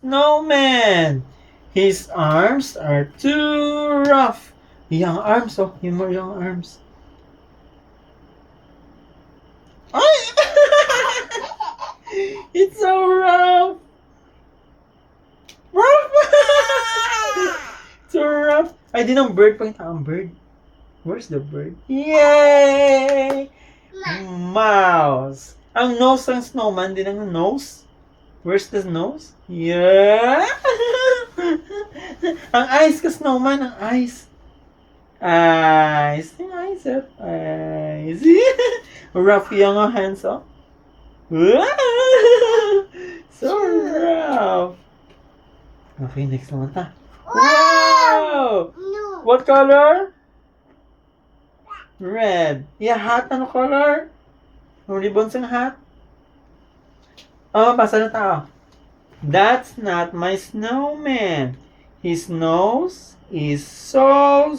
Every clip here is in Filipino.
snowman. His arms are too rough. Yung arms, oh. Yung arms. Ay! It's so rough. Rough! So rough. Ay, din ang bird. Pakita ang bird. Where's the bird? Yay! Mouse. Ang nose ng snowman, din ang nose. Where's the nose? Yeah! Ang eyes ka snowman, ang eyes. Eyes. Yung eyes, eyes. Rough yung hands, oh. So rough. Okay, next naman ta. Wow! No. What color? Red. Yeah, hat. Ano color? Ang ribbons ng hat? Oh, basa na tao. That's not my snowman. His nose is so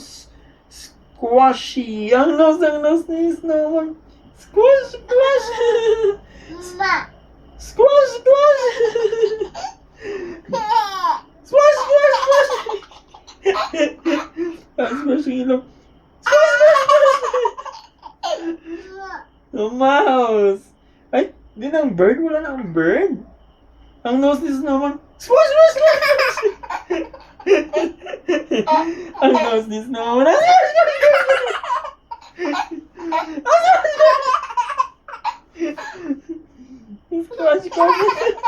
squashy. Ang nose ni snowman. Squash, squash. Ma. Squash, squash. Squash, squash, squash. Squash yung ilong. Squash, squash, squash. The mouse. Ay, di na ang bird. Wala na ang bird. Ang nose ni snowman. Squash, squash, squash. Ang nose ni snowman. Squash, squash, squash. Squash, squash.